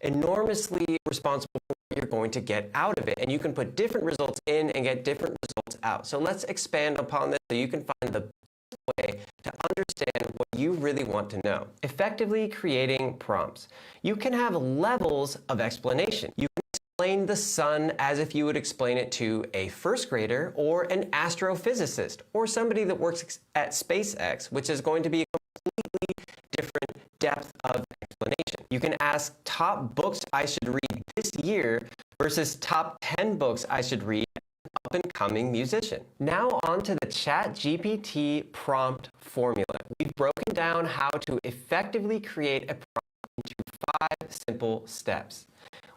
enormously responsible for what you're going to get out of it. And you can put different results in and get different results out. So let's expand upon this so you can find the best way to understand what you really want to know. Effectively creating prompts. You can have levels of explanation. You can explain the sun as if you would explain it to a first grader or an astrophysicist or somebody that works at SpaceX, which is going to be a completely different depth of explanation. You can ask top books I should read this year versus top 10 books I should read as an up-and-coming musician. Now on to the ChatGPT prompt formula. We've broken down how to effectively create a prompt into 5 simple steps.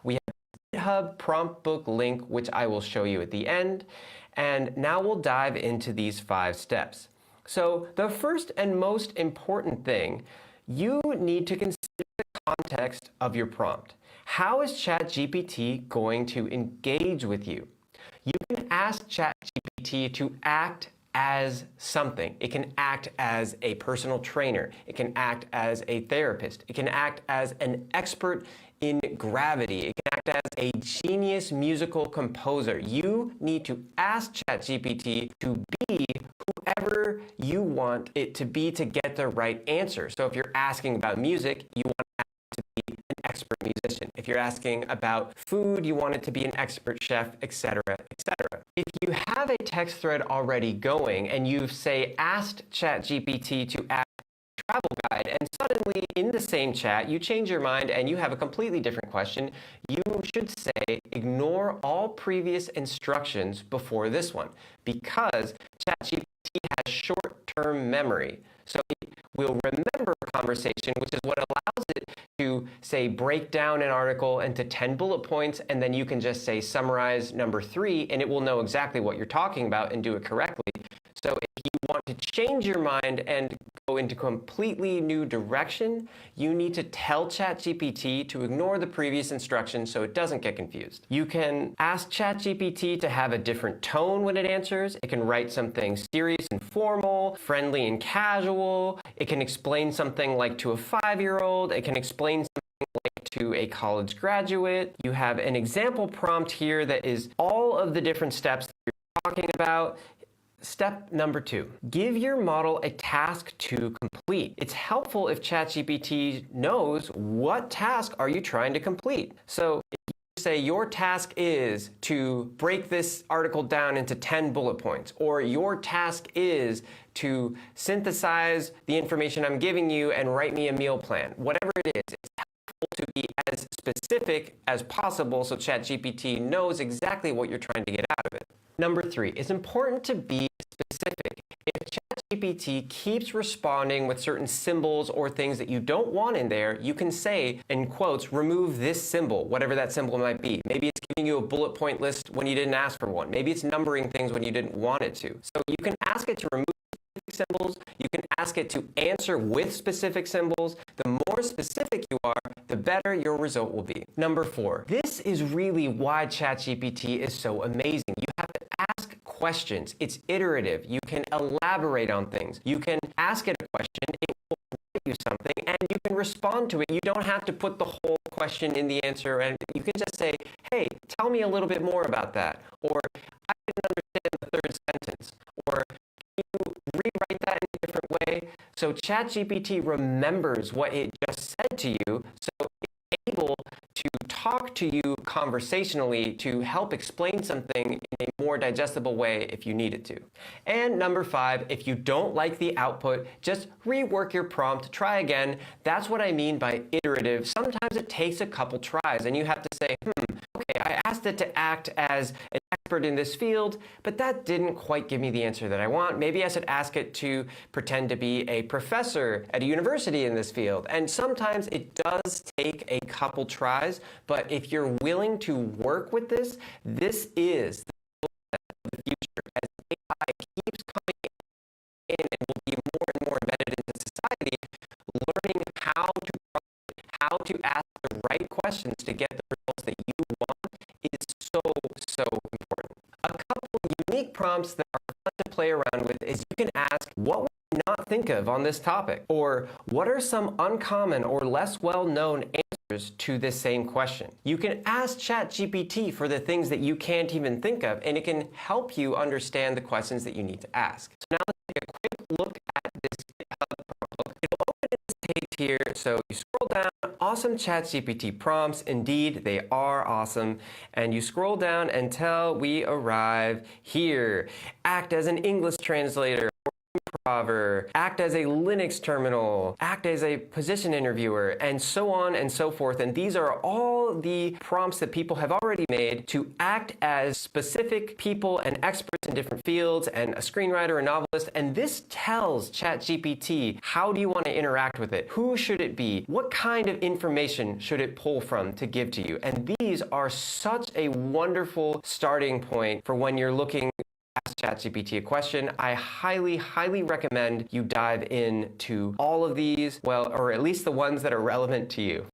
We have a GitHub prompt book link, which I will show you at the end. And now we'll dive into these 5 steps. So the first and most important thing, you need to consider the context of your prompt. How is ChatGPT going to engage with you? You can ask ChatGPT to act as something. It can act as a personal trainer. It can act as a therapist. It can act as an expert in gravity. It can act as a genius musical composer. You need to ask ChatGPT to be whoever you want it to be to get the right answer. So if you're asking about music, you want it to be an expert musician. If you're asking about food, you want it to be an expert chef, etc., etc. If you have a text thread already going and you've, say, asked ChatGPT to add a travel guide, and suddenly in the same chat you change your mind and you have a completely different question, you should say ignore all previous instructions before this one, because ChatGPT has short-term memory. So it will remember a conversation, which is what allows it to, say, break down an article into 10 bullet points, and then you can just say summarize number 3, and it will know exactly what you're talking about and do it correctly. So if you want to change your mind and go into completely new direction, you need to tell ChatGPT to ignore the previous instructions so it doesn't get confused. You can ask ChatGPT to have a different tone when it answers. It can write something serious and formal, friendly and casual. It can explain something like to a 5-year-old. It can explain something like to a college graduate. You have an example prompt here that is all of the different steps that you're talking about. Step number 2, give your model a task to complete. It's helpful if ChatGPT knows what task are you trying to complete. So if you say your task is to break this article down into 10 bullet points, or your task is to synthesize the information I'm giving you and write me a meal plan, whatever it is, it's helpful to be as specific as possible so ChatGPT knows exactly what you're trying to get out of it. Number 3, it's important to be specific. If ChatGPT keeps responding with certain symbols or things that you don't want in there, you can say, in quotes, remove this symbol, whatever that symbol might be. Maybe it's giving you a bullet point list when you didn't ask for one. Maybe it's numbering things when you didn't want it to. So you can ask it to remove specific symbols. You can ask it to answer with specific symbols. The more specific you are, the better your result will be. Number 4, this is really why ChatGPT is so amazing. You have to ask questions. It's iterative. You can elaborate on things. You can ask it a question, it will write you something, and you can respond to it. You don't have to put the whole question in the answer, and you can just say, hey, tell me a little bit more about that, or I didn't understand the 3rd sentence, or can you rewrite that in a different way? So ChatGPT remembers what it just said to you, so it's able to talk to you conversationally to help explain something in a more digestible way if you need it to. And number 5, if you don't like the output, just rework your prompt, try again. That's what I mean by iterative. Sometimes it takes a couple tries and you have to say, okay, I asked it to act as an expert in this field, but that didn't quite give me the answer that I want. Maybe I should ask it to pretend to be a professor at a university in this field. And sometimes it does take a couple tries, but if you're willing to work with this, this is the future. As AI keeps coming in and will be more and more embedded into society, learning how to ask the right questions to get the results that you want is so important. A couple unique prompts that are fun to play around with is you can ask, what would not think of on this topic? Or what are some uncommon or less well-known answers to this same question? You can ask ChatGPT for the things that you can't even think of, and it can help you understand the questions that you need to ask. So now let's take a quick look at this GitHub prompt book. It'll open in this page here, so you scroll down. Awesome ChatGPT prompts. Indeed, they are awesome. And you scroll down until we arrive here. Act as an English translator. Act as a Linux terminal, act as a position interviewer, and so on and so forth. And these are all the prompts that people have already made to act as specific people and experts in different fields, and a screenwriter, a novelist. And this tells ChatGPT, how do you want to interact with it? Who should it be? What kind of information should it pull from to give to you? And these are such a wonderful starting point for when you're looking ask ChatGPT a question. I highly, highly recommend you dive into all of these, well, or at least the ones that are relevant to you.